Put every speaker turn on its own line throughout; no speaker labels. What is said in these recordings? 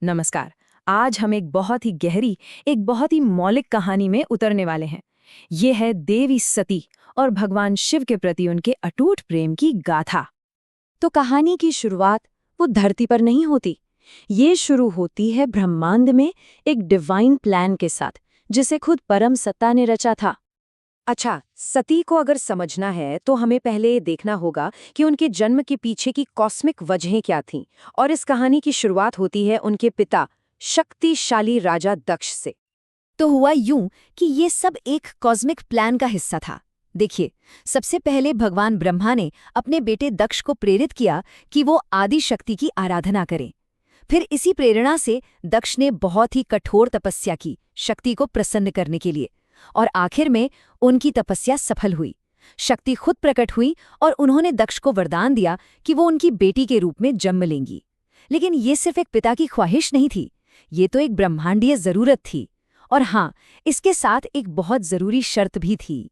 नमस्कार। आज हम एक बहुत ही गहरी, एक बहुत ही मौलिक कहानी में उतरने वाले हैं। ये है देवी सती और भगवान शिव के प्रति उनके अटूट प्रेम की गाथा।
तो कहानी की शुरुआत वो धरती पर नहीं होती। ये शुरू होती है ब्रह्मांड में एक डिवाइन प्लान के साथ, जिसे खुद परम सत्ता ने रचा था। अच्छा, सती को अगर समझना है तो हमें पहले ये देखना होगा कि उनके जन्म के पीछे की कॉस्मिक वजहें क्या थीं। और इस कहानी की शुरुआत होती है उनके पिता शक्तिशाली राजा दक्ष से।
तो हुआ यूं कि ये सब एक कॉस्मिक प्लान का हिस्सा था। देखिए, सबसे पहले भगवान ब्रह्मा ने अपने बेटे दक्ष को प्रेरित किया कि वो आदि शक्ति की आराधना करें। फिर इसी प्रेरणा से दक्ष ने बहुत ही कठोर तपस्या की, शक्ति को प्रसन्न करने के लिए। और आखिर में उनकी तपस्या सफल हुई। शक्ति खुद प्रकट हुई और उन्होंने दक्ष को वरदान दिया कि वो उनकी बेटी के रूप में जन्म लेंगी। लेकिन ये सिर्फ एक पिता की ख्वाहिश नहीं थी, ये तो एक ब्रह्मांडीय जरूरत थी। और हाँ, इसके साथ एक बहुत जरूरी शर्त भी थी।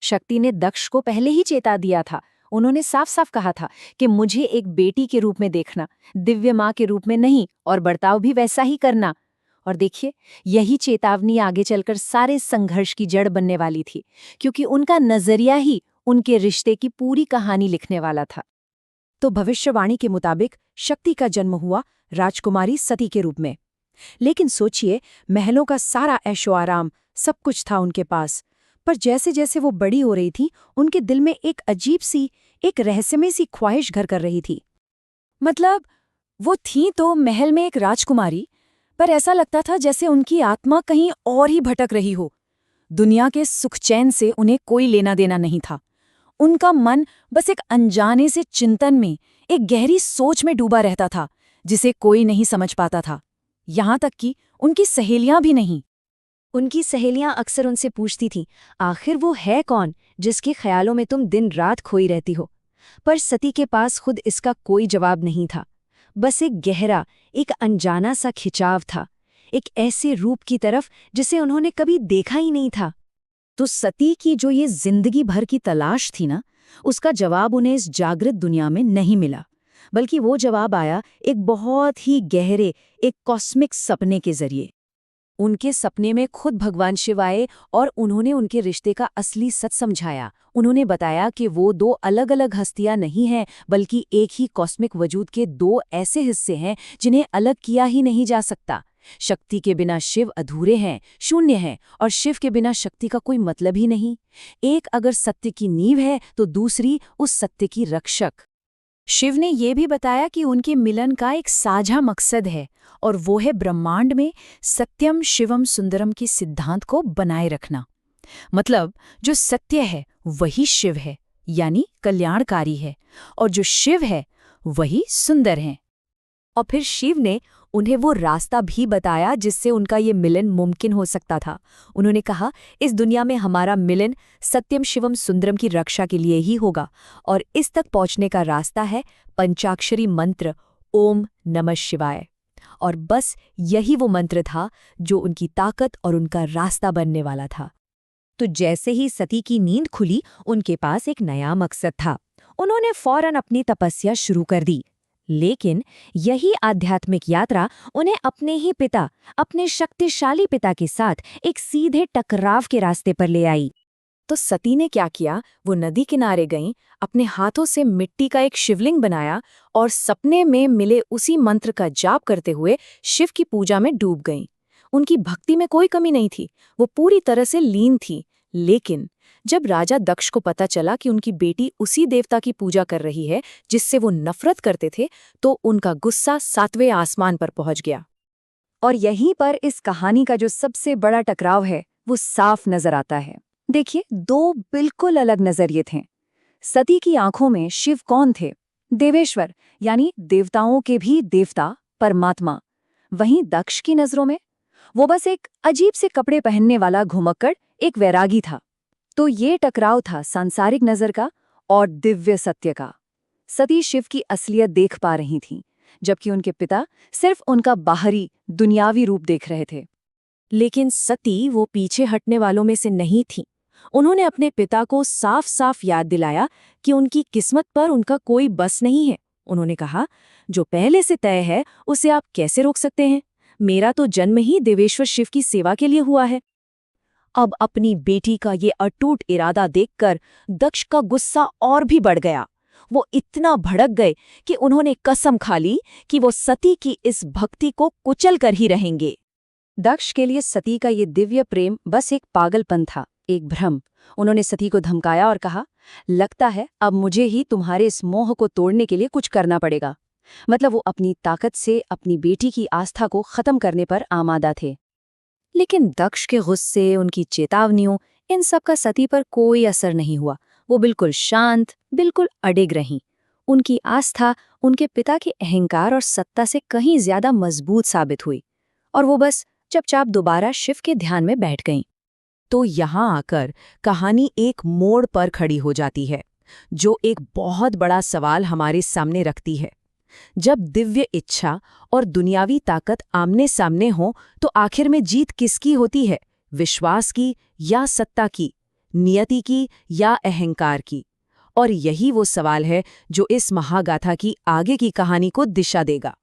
शक्ति ने दक्ष को पहले ही चेता दिया था। उन्होंने साफ साफ कहा था कि मुझे एक बेटी के रूप में देखना, दिव्य माँ के रूप में नहीं, और बर्ताव भी वैसा ही करना। और देखिए, यही चेतावनी आगे चलकर सारे संघर्ष की जड़ बनने वाली थी, क्योंकि उनका नजरिया ही उनके रिश्ते की पूरी कहानी लिखने वाला था।
तो भविष्यवाणी के मुताबिक शक्ति का जन्म हुआ राजकुमारी सती के रूप में। लेकिन सोचिए, महलों का सारा ऐशो आराम, सब कुछ था उनके पास। पर जैसे जैसे वो बड़ी हो रही थी, उनके दिल में एक अजीब सी, एक रहस्यमय सी ख्वाहिश घर कर रही थी। मतलब, वो थी तो महल में एक राजकुमारी, पर ऐसा लगता था जैसे उनकी आत्मा कहीं और ही भटक रही हो। दुनिया के सुख चैन से उन्हें कोई लेना देना नहीं था। उनका मन बस एक अनजाने से चिंतन में, एक गहरी सोच में डूबा रहता था, जिसे कोई नहीं समझ पाता था। यहाँ तक कि उनकी सहेलियां भी नहीं।
उनकी सहेलियां अक्सर उनसे पूछती थीं, आखिर वो है कौन जिसके ख्यालों में तुम दिन रात खोई रहती हो? पर सती के पास खुद इसका कोई जवाब नहीं था। बस एक गहरा, एक अनजाना सा खिंचाव था, एक ऐसे रूप की तरफ जिसे उन्होंने कभी देखा ही नहीं था।
तो सती की जो ये जिंदगी भर की तलाश थी ना, उसका जवाब उन्हें इस जागृत दुनिया में नहीं मिला, बल्कि वो जवाब आया एक बहुत ही गहरे, एक कॉस्मिक सपने के जरिए।
उनके सपने में खुद भगवान शिव आए और उन्होंने उनके रिश्ते का असली सच समझाया। उन्होंने बताया कि वो दो अलग अलग हस्तियां नहीं हैं, बल्कि एक ही कॉस्मिक वजूद के दो ऐसे हिस्से हैं जिन्हें अलग किया ही नहीं जा सकता। शक्ति के बिना शिव अधूरे हैं, शून्य हैं, और शिव के बिना शक्ति का कोई मतलब ही नहीं। एक अगर सत्य की नींव है तो दूसरी उस सत्य की रक्षक।
शिव ने यह भी बताया कि उनके मिलन का एक साझा मकसद है, और वो है ब्रह्मांड में सत्यम शिवम सुंदरम के सिद्धांत को बनाए रखना। मतलब, जो सत्य है वही शिव है, यानी कल्याणकारी है, और जो शिव है वही सुंदर है।
और फिर शिव ने उन्हें वो रास्ता भी बताया जिससे उनका ये मिलन मुमकिन हो सकता था। उन्होंने कहा, इस दुनिया में हमारा मिलन सत्यम शिवम सुंदरम की रक्षा के लिए ही होगा, और इस तक पहुंचने का रास्ता है पंचाक्षरी मंत्र ओम नमः शिवाय। और बस यही वो मंत्र था जो उनकी ताकत और उनका रास्ता बनने वाला था। तो जैसे ही सती की नींद खुली, उनके पास एक नया मकसद था। उन्होंने फौरन अपनी तपस्या शुरू कर दी। लेकिन यही आध्यात्मिक यात्रा उन्हें अपने ही पिता, अपने शक्तिशाली पिता के साथ एक सीधे टकराव के रास्ते पर ले आई।
तो सती ने क्या किया, वो नदी किनारे गईं, अपने हाथों से मिट्टी का एक शिवलिंग बनाया और सपने में मिले उसी मंत्र का जाप करते हुए शिव की पूजा में डूब गईं। उनकी भक्ति में कोई कमी नहीं थी, वो पूरी तरह से लीन थी। लेकिन जब राजा दक्ष को पता चला कि उनकी बेटी उसी देवता की पूजा कर रही है जिससे वो नफरत करते थे, तो उनका गुस्सा 7वें आसमान पर पहुंच गया।
और यहीं पर इस कहानी का जो सबसे बड़ा टकराव है वो साफ नजर आता है। देखिए, दो बिल्कुल अलग नजरिए थे। सती की आंखों में शिव कौन थे? देवेश्वर, यानी देवताओं के भी देवता, परमात्मा। वहीं दक्ष की नजरों में वो बस एक अजीब से कपड़े पहनने वाला घुमक्कड़, एक वैरागी था। तो ये टकराव था सांसारिक नजर का और दिव्य सत्य का। सती शिव की असलियत देख पा रही थीं, जबकि उनके पिता सिर्फ उनका बाहरी दुनियावी रूप देख रहे थे।
लेकिन सती वो पीछे हटने वालों में से नहीं थीं। उन्होंने अपने पिता को साफ साफ याद दिलाया कि उनकी किस्मत पर उनका कोई बस नहीं है। उन्होंने कहा, जो पहले से तय है उसे आप कैसे रोक सकते हैं? मेरा तो जन्म ही देवेश्वर शिव की सेवा के लिए हुआ है। अब अपनी बेटी का ये अटूट इरादा देखकर दक्ष का गुस्सा और भी बढ़ गया। वो इतना भड़क गए कि उन्होंने कसम खा ली कि वो सती की इस भक्ति को कुचल कर ही रहेंगे। दक्ष के लिए सती का ये दिव्य प्रेम बस एक पागलपन था, एक भ्रम। उन्होंने सती को धमकाया और कहा, लगता है अब मुझे ही तुम्हारे इस मोह को तोड़ने के लिए कुछ करना पड़ेगा। मतलब वो अपनी ताकत से अपनी बेटी की आस्था को खत्म करने पर आमादा थे। लेकिन दक्ष के गुस्से, उनकी चेतावनियों, इन सब का सती पर कोई असर नहीं हुआ। वो बिल्कुल शांत, बिल्कुल अडिग रहीं। उनकी आस्था उनके पिता के अहंकार और सत्ता से कहीं ज्यादा मजबूत साबित हुई, और वो बस चुपचाप दोबारा शिव के ध्यान में बैठ गईं। तो यहाँ आकर कहानी एक मोड़ पर खड़ी हो जाती है, जो एक बहुत बड़ा सवाल हमारे सामने रखती है। जब दिव्य इच्छा और दुनियावी ताकत आमने सामने हो, तो आखिर में जीत किसकी होती है? विश्वास की या सत्ता की? नियति की या अहंकार की? और यही वो सवाल है जो इस महागाथा की आगे की कहानी को दिशा देगा।